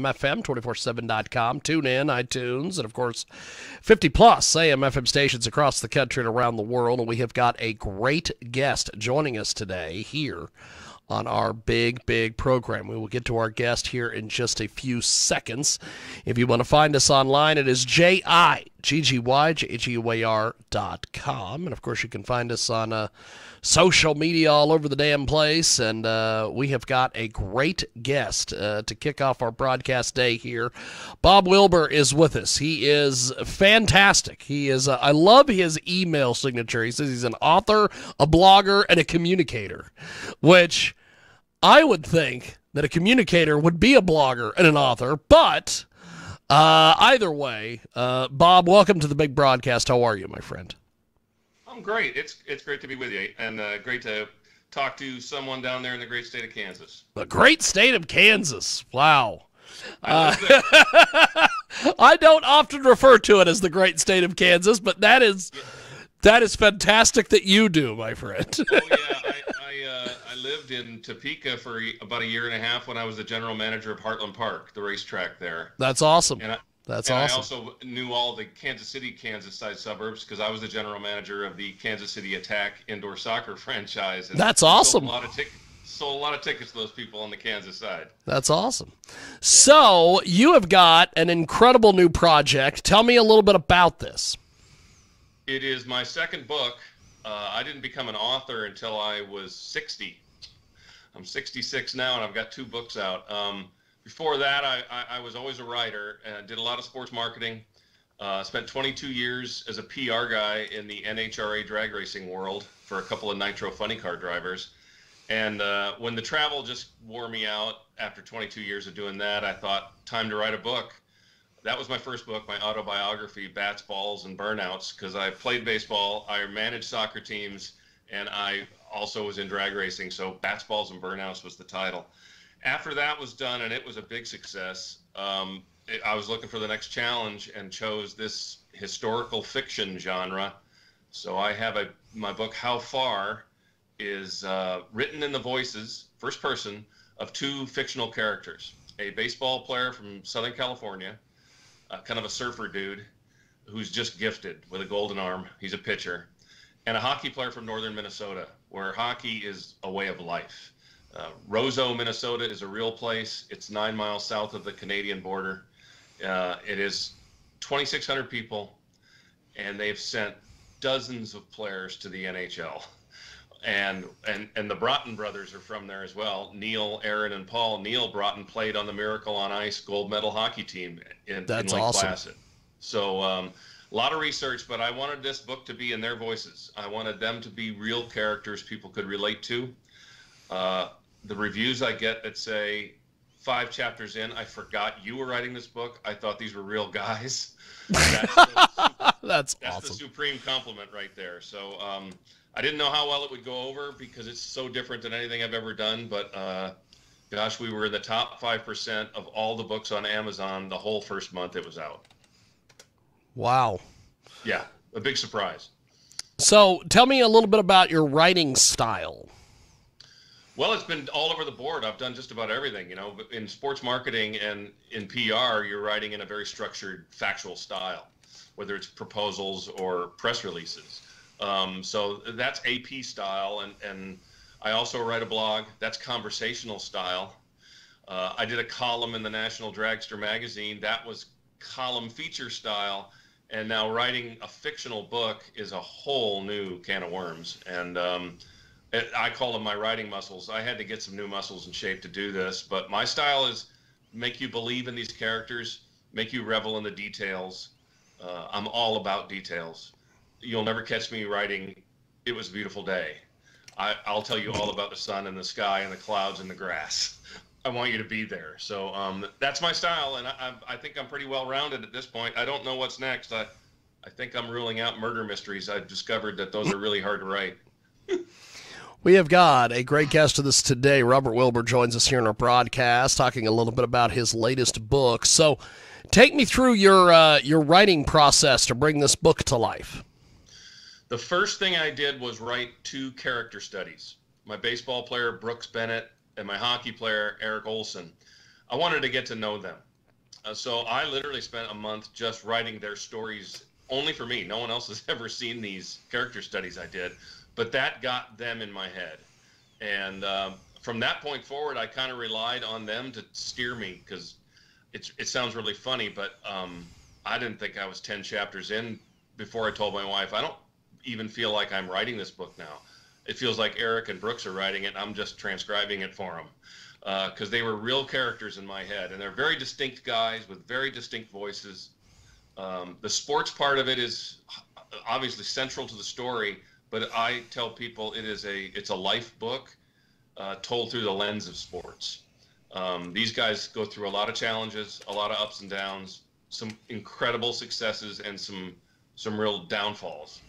AM/FM247.com, tune in, iTunes, and of course 50+ AM/FM stations across the country and around the world. And we have got a great guest joining us today here on our big program. We will get to our guest here in just a few seconds. If you want to find us online, it is JIGGYJGUAR.com. And of course, you can find us on social media all over the damn place. And we have got a great guest to kick off our broadcast day here. Bob Wilber is with us. He is fantastic. He is, I love his email signature. He says he's an author, a blogger, and a communicator, which I would think that a communicator would be a blogger and an author, but either way, Bob, welcome to the big broadcast. How are you, my friend? I'm great. It's great to be with you, and great to talk to someone down there in the great state of Kansas. The great state of Kansas. Wow. I don't often refer to it as the great state of Kansas, but that is fantastic that you do, my friend. Oh, yeah. I lived in Topeka for about a year and a half when I was the general manager of Heartland Park, the racetrack there. That's awesome. That's awesome. I also knew all the Kansas City, Kansas side suburbs because I was the general manager of the Kansas City Attack indoor soccer franchise. And that's awesome. Sold a lot of tickets to those people on the Kansas side. That's awesome. So you have got an incredible new project. Tell me a little bit about this. It is my second book. I didn't become an author until I was 60. I'm 66 now, and I've got 2 books out. Before that, I was always a writer and did a lot of sports marketing. Spent 22 years as a PR guy in the NHRA drag racing world for a couple of nitro funny car drivers. And when the travel just wore me out after 22 years of doing that, I thought, time to write a book. That was my first book, my autobiography, Bats, Balls, and Burnouts, because I played baseball, I managed soccer teams, and I also was in drag racing, so Bats, Balls, and Burnouts was the title. After that was done, and it was a big success, I was looking for the next challenge and chose this historical fiction genre. So I have my book, How Far, is written in the voices, first person, of 2 fictional characters. A baseball player from Southern California, kind of a surfer dude who's just gifted with a golden arm. He's a pitcher. And a hockey player from northern Minnesota, where hockey is a way of life. Roseau, Minnesota is a real place. It's 9 miles south of the Canadian border. It is 2,600 people, and they've sent dozens of players to the NHL. And the Broughton brothers are from there as well. Neil, Aaron, and Paul. Neil Broughton played on the Miracle on Ice gold medal hockey team in Lake Placid. So a lot of research, but I wanted this book to be in their voices. I wanted them to be real characters people could relate to. The reviews I get that say 5 chapters in, I forgot you were writing this book. I thought these were real guys. That's awesome. The supreme compliment right there. So I didn't know how well it would go over because it's so different than anything I've ever done. But gosh, we were in the top 5% of all the books on Amazon the whole first month it was out. Wow. Yeah, a big surprise. So tell me a little bit about your writing style. Well, it's been all over the board. I've done just about everything. In sports marketing and in PR, you're writing in a very structured, factual style, whether it's proposals or press releases. So that's AP style, and I also write a blog. That's conversational style. I did a column in the National Dragster magazine. That was column feature style, and now writing a fictional book is a whole new can of worms. And I call them my writing muscles. I had to get some new muscles in shape to do this, but my style is make you believe in these characters, make you revel in the details. I'm all about details. You'll never catch me writing, "It was a beautiful day." I'll tell you all about the sun and the sky and the clouds and the grass. I want you to be there. So that's my style, and I think I'm pretty well-rounded at this point. I don't know what's next. I think I'm ruling out murder mysteries. I've discovered that those are really hard to write. We have got a great guest with us today. Robert Wilber joins us here in our broadcast, talking a little bit about his latest book. So take me through your writing process to bring this book to life. The first thing I did was write 2 character studies. My baseball player, Brooks Bennett, and my hockey player, Eric Olson. I wanted to get to know them. So I literally spent a month just writing their stories only for me. No one else has ever seen these character studies I did, but that got them in my head. And from that point forward, I kind of relied on them to steer me, because it sounds really funny, but I didn't think I was 10 chapters in before I told my wife, I don't even feel like I'm writing this book now. It feels like Eric and Brooks are writing it. I'm just transcribing it for them. Because they were real characters in my head, and they're very distinct guys with very distinct voices. The sports part of it is obviously central to the story, but I tell people it's a life book told through the lens of sports. These guys go through a lot of challenges, a lot of ups and downs, some incredible successes, and some real downfalls.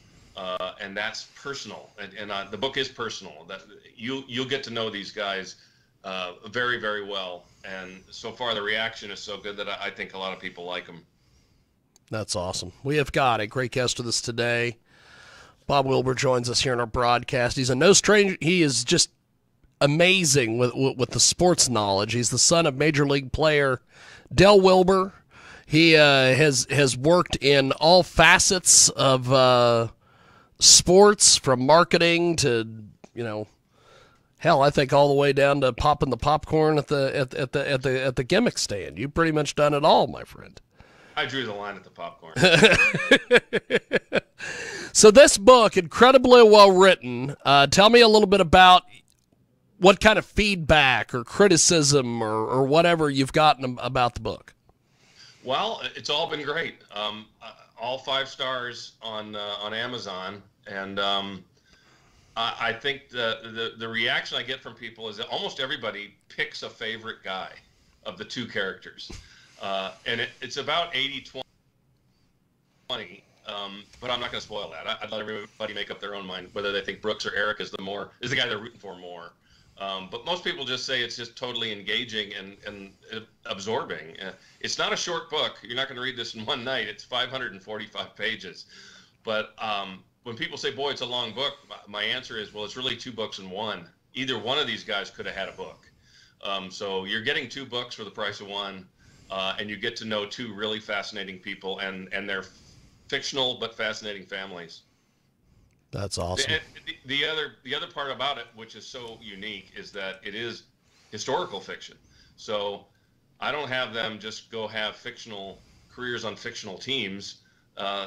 And that's personal, and the book is personal. That you'll get to know these guys very, very well, and so far the reaction is so good that I think a lot of people like them. That's awesome. We have got a great guest with us today. Bob Wilber joins us here in our broadcast. He's a no stranger. He is just amazing with the sports knowledge. He's the son of Major League player Del Wilber. He has worked in all facets of sports, from marketing to, hell, I think all the way down to popping the popcorn at the gimmick stand. You've pretty much done it all, my friend. I drew the line at the popcorn. So this book, incredibly well written. Tell me a little bit about what kind of feedback or criticism or whatever you've gotten about the book. Well, it's all been great. All 5 stars on Amazon, and I think the reaction I get from people is that almost everybody picks a favorite guy of the 2 characters, and it's about 80-20. But I'm not going to spoil that. I'd let everybody make up their own mind whether they think Brooks or Eric is the guy they're rooting for more. But most people just say it's just totally engaging and absorbing. It's not a short book. You're not going to read this in one night. It's 545 pages. But when people say, boy, it's a long book, my answer is, well, it's really 2 books in one. Either one of these guys could have had a book. So you're getting 2 books for the price of one, and you get to know 2 really fascinating people and their fictional but fascinating families. That's awesome. The other part about it, which is so unique, is that it is historical fiction. So I don't have them just go have fictional careers on fictional teams.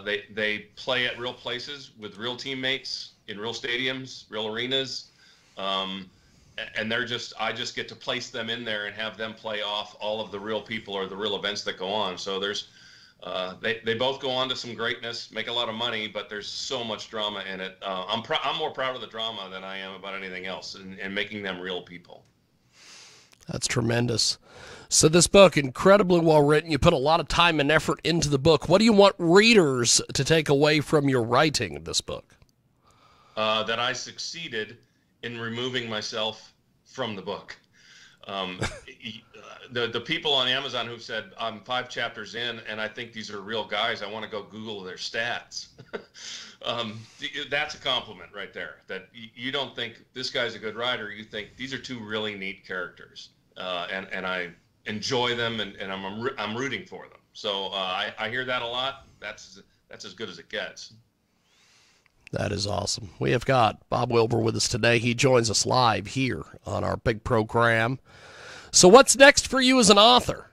They play at real places with real teammates in real stadiums, real arenas, and I just get to place them in there and have them play off all of the real people or the real events that go on. So there's they both go on to some greatness, make a lot of money, but there's so much drama in it. I'm more proud of the drama than I am about anything else, and making them real people. That's tremendous. So this book, incredibly well written. You put a lot of time and effort into the book. What do you want readers to take away from your writing of this book? That I succeeded in removing myself from the book. The people on Amazon who've said, I'm 5 chapters in and I think these are real guys, I want to go Google their stats. That's a compliment right there, that you don't think this guy's a good writer, you think these are 2 really neat characters, and I enjoy them, and I'm rooting for them. So I hear that a lot. That's as good as it gets. That is awesome. We have got Bob Wilber with us today. He joins us live here on our big program. So what's next for you as an author?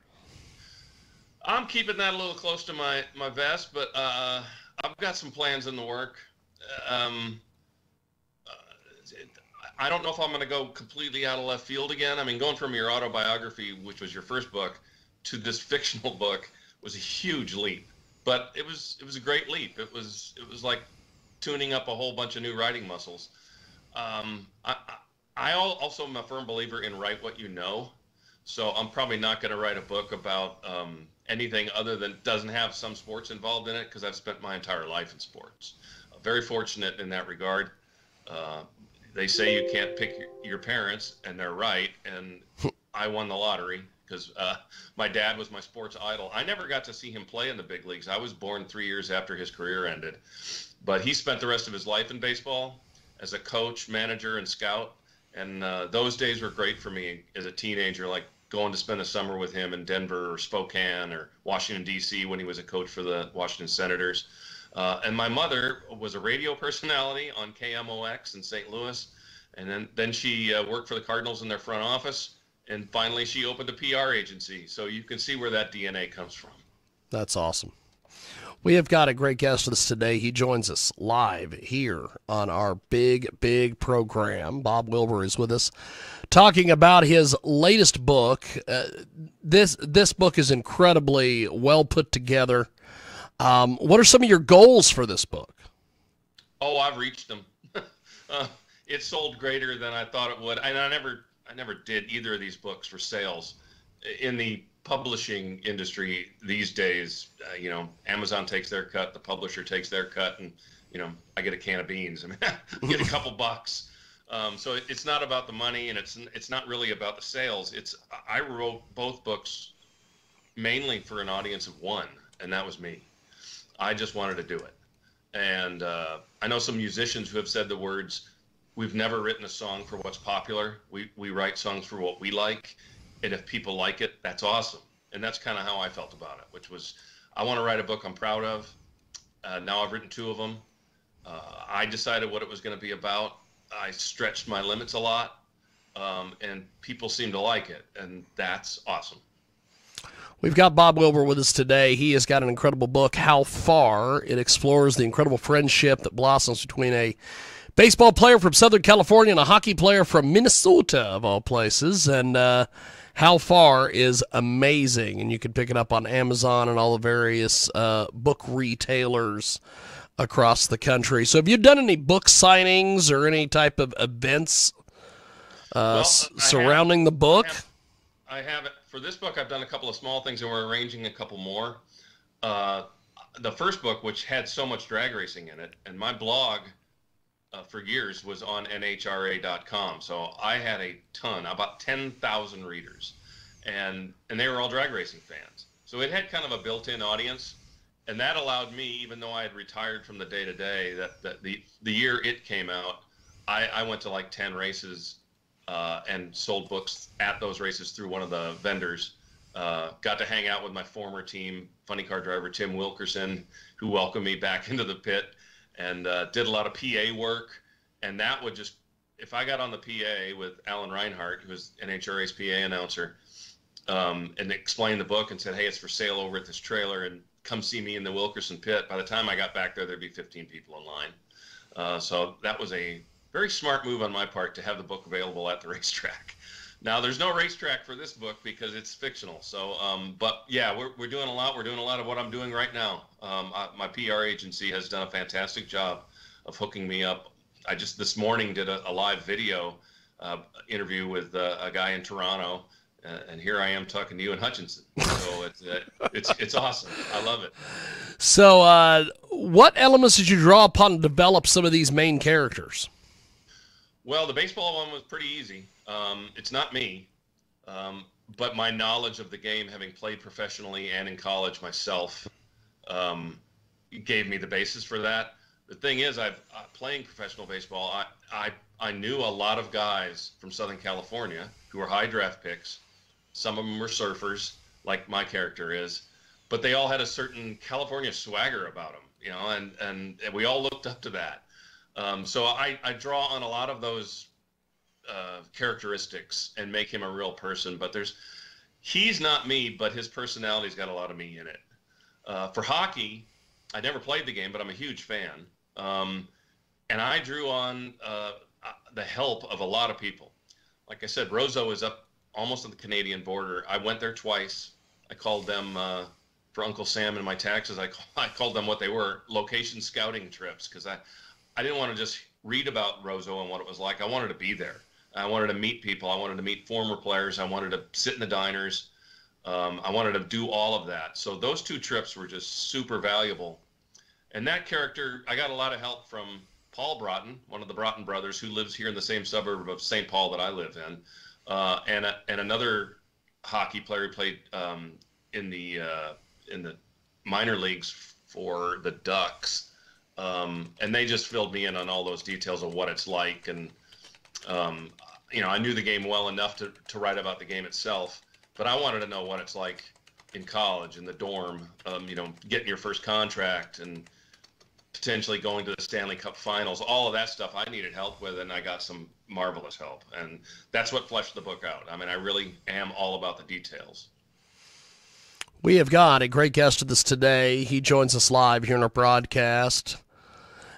I'm keeping that a little close to my vest, but I've got some plans in the work. I don't know if I'm going to go completely out of left field again. I mean, going from your autobiography, which was your first book, to this fictional book was a huge leap. But it was a great leap. It was like tuning up a whole bunch of new writing muscles. I also am a firm believer in write what you know. So I'm probably not going to write a book about anything other than doesn't have some sports involved in it, because I've spent my entire life in sports. Very fortunate in that regard. They say you can't pick your parents, and they're right. And I won the lottery because my dad was my sports idol. I never got to see him play in the big leagues. I was born 3 years after his career ended. But he spent the rest of his life in baseball as a coach, manager, and scout. And those days were great for me as a teenager, like going to spend a summer with him in Denver or Spokane or Washington, D.C. when he was a coach for the Washington Senators. And my mother was a radio personality on KMOX in St. Louis. And then she worked for the Cardinals in their front office. And finally, she opened a PR agency. So you can see where that DNA comes from. That's awesome. We have got a great guest with us today. He joins us live here on our big program. Bob Wilber is with us talking about his latest book. This book is incredibly well put together. What are some of your goals for this book? Oh, I've reached them. It sold greater than I thought it would. And I never did either of these books for sales. In the publishing industry these days, Amazon takes their cut, the publisher takes their cut, and I get a can of beans. I mean, I get a couple bucks. So it's not about the money, and it's not really about the sales. I wrote both books mainly for an audience of one, and that was me. I just wanted to do it. And I know some musicians who have said the words, "We've never written a song for what's popular. We write songs for what we like. And if people like it, that's awesome." And that's kind of how I felt about it, which was, I want to write a book I'm proud of. Now I've written 2 of them. I decided what it was going to be about. I stretched my limits a lot, and people seem to like it, and that's awesome. We've got Bob Wilber with us today. He has got an incredible book, How Far. It explores the incredible friendship that blossoms between a baseball player from Southern California and a hockey player from Minnesota, of all places. And How Far is amazing, and you can pick it up on Amazon and all the various book retailers across the country. So have you done any book signings or any type of events surrounding the book? I haven't. For this book, I've done a couple of small things, and we're arranging a couple more. The first book, which had so much drag racing in it, and my blog for years was on NHRA.com. So I had a ton, about 10,000 readers, and they were all drag racing fans. So it had kind of a built-in audience, and that allowed me, even though I had retired from the day-to-day, that the year it came out, I went to like 10 races and sold books at those races through one of the vendors. Got to hang out with my former team, funny car driver Tim Wilkerson, who welcomed me back into the pit, and did a lot of PA work. And that would just, if I got on the PA with Alan Reinhart, who was NHRA's PA announcer, and explained the book and said, "Hey, it's for sale over at this trailer, and come see me in the Wilkerson pit." By the time I got back there'd be 15 people in line. So that was a very smart move on my part to have the book available at the racetrack. Now, there's no racetrack for this book because it's fictional. So, but yeah, we're doing a lot. We're doing a lot of what I'm doing right now. My PR agency has done a fantastic job of hooking me up. I just this morning did a live video interview with a guy in Toronto, and here I am talking to you in Hutchinson. So it's awesome. I love it. So, what elements did you draw upon to develop some of these main characters? Well, the baseball one was pretty easy. It's not me, but my knowledge of the game, having played professionally and in college myself, gave me the basis for that. The thing is, playing professional baseball, I knew a lot of guys from Southern California who were high draft picks. Some of them were surfers, like my character is, but they all had a certain California swagger about them, and we all looked up to that. So I draw on a lot of those characteristics and make him a real person. But he's not me, but his personality's got a lot of me in it. For hockey, I never played the game, but I'm a huge fan. And I drew on the help of a lot of people. Like I said, Roseau is up almost at the Canadian border. I went there twice. I called them, for Uncle Sam and my taxes, I called them what they were, location scouting trips, because I didn't want to just read about Roseau and what it was like. I wanted to be there. I wanted to meet people. I wanted to meet former players. I wanted to sit in the diners. I wanted to do all of that. So those 2 trips were just super valuable. And that character, I got a lot of help from Paul Broughton, one of the Broughton brothers, who lives here in the same suburb of St. Paul that I live in, and another hockey player who played in the minor leagues for the Ducks. And they just filled me in on all those details of what it's like. And, I knew the game well enough to write about the game itself. but I wanted to know what it's like in college, in the dorm, getting your first contract and potentially going to the Stanley Cup Finals. All of that stuff I needed help with, and I got some marvelous help. And that's what fleshed the book out. I mean, I really am all about the details. We have got a great guest with us today. He joins us live here in our broadcast.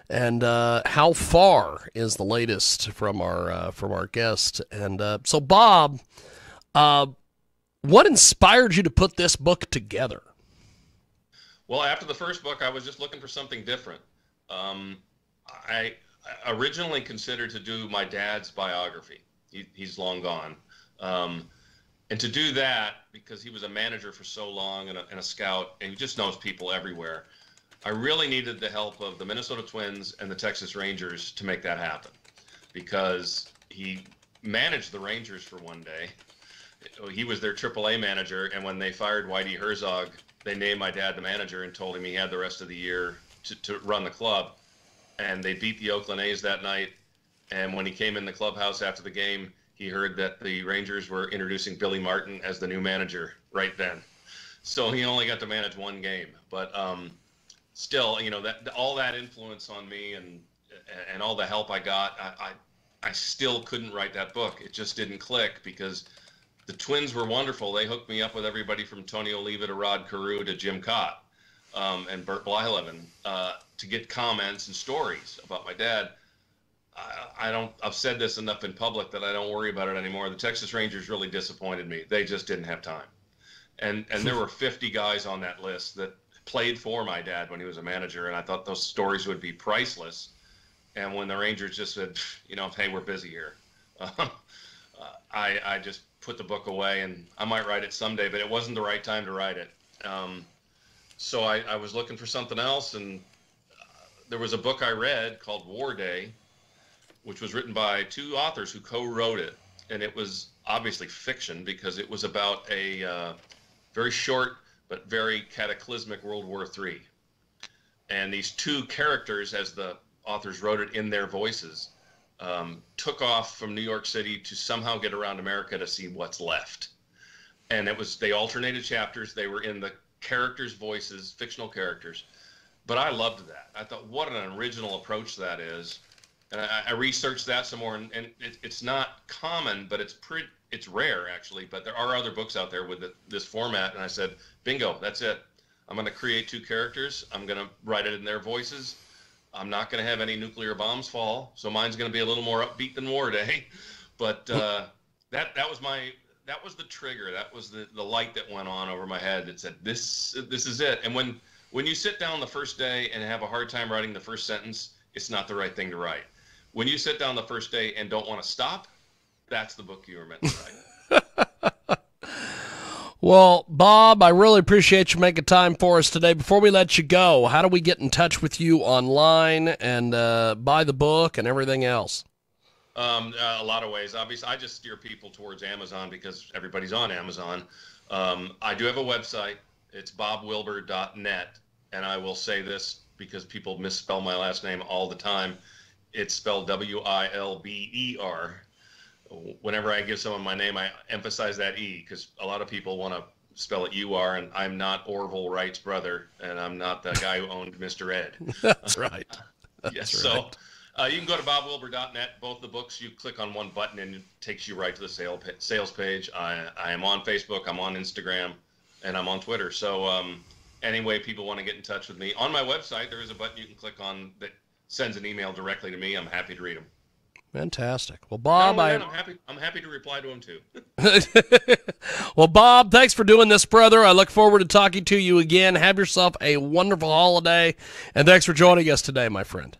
And how far is the latest from our guest? And so, Bob, what inspired you to put this book together? Well, after the first book, I was just looking for something different. I originally considered to do my dad's biography. He's long gone. And to do that, because he was a manager for so long and a scout, and he just knows people everywhere, I really needed the help of the Minnesota Twins and the Texas Rangers to make that happen, because he managed the Rangers for one day. He was their AAA manager, and when they fired Whitey Herzog, they named my dad the manager and told him he had the rest of the year to run the club. And they beat the Oakland A's that night, and when he came in the clubhouse after the game, he heard that the Rangers were introducing Billy Martin as the new manager right then. So he only got to manage one game. But still, that all that influence on me and all the help I got, I still couldn't write that book. It just didn't click, because the Twins were wonderful. They hooked me up with everybody from Tony Oliva to Rod Carew to Jim Cott and Burt Blyleven to get comments and stories about my dad. I've said this enough in public that I don't worry about it anymore. The Texas Rangers really disappointed me. They just didn't have time. And there were 50 guys on that list that played for my dad when he was a manager, and I thought those stories would be priceless. And when the Rangers just said, hey, we're busy here, I just put the book away, and I might write it someday, but it wasn't the right time to write it. So I was looking for something else, and there was a book I read called War Day, which was written by two authors who co-wrote it. And it was obviously fiction, because it was about a very short but very cataclysmic World War III. And these two characters, as the authors wrote it in their voices, took off from New York City to somehow get around America to see what's left. And they alternated chapters. They were in the characters' voices, fictional characters. But I loved that. I thought, what an original approach that is. And I researched that some more, and it's not common, but it's rare, actually. But there are other books out there with this format, and I said, bingo, that's it. I'm going to create two characters. I'm going to write it in their voices. I'm not going to have any nuclear bombs fall, so mine's going to be a little more upbeat than War Day. But that was the trigger. That was the light that went on over my head that said, this is it. And when you sit down the first day and have a hard time writing the first sentence, it's not the right thing to write. When you sit down the first day and don't want to stop, that's the book you were meant to write. Well, Bob, I really appreciate you making time for us today. Before we let you go, how do we get in touch with you online and buy the book and everything else? A lot of ways. Obviously, I just steer people towards Amazon because everybody's on Amazon. I do have a website. It's bobwilber.net, and I will say this because people misspell my last name all the time. It's spelled Wilber. Whenever I give someone my name, I emphasize that E, because a lot of people want to spell it UR, and I'm not Orville Wright's brother, and I'm not the guy who owned Mr. Ed. That's right. That's yes, right. So you can go to bobwilber.net. Both the books, you click on one button, and it takes you right to the sales page. I am on Facebook, I'm on Instagram, and I'm on Twitter. So any way people want to get in touch with me, on my website, there is a button you can click on that sends an email directly to me. I'm happy to read them. Fantastic. Well, Bob, I'm happy to reply to them too. Well, Bob, thanks for doing this, brother. I look forward to talking to you again. Have yourself a wonderful holiday, and thanks for joining us today, my friend.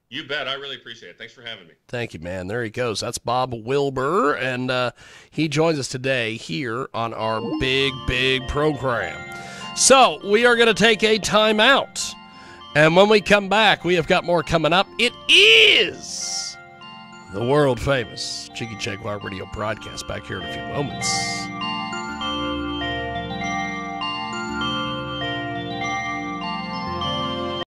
You bet. I really appreciate it. Thanks for having me. Thank you, man. There he goes. That's Bob Wilber, and he joins us today here on our big program. So we are going to take a timeout, and when we come back, we have got more coming up. It is the world-famous Jiggy Jaguar radio broadcast back here in a few moments.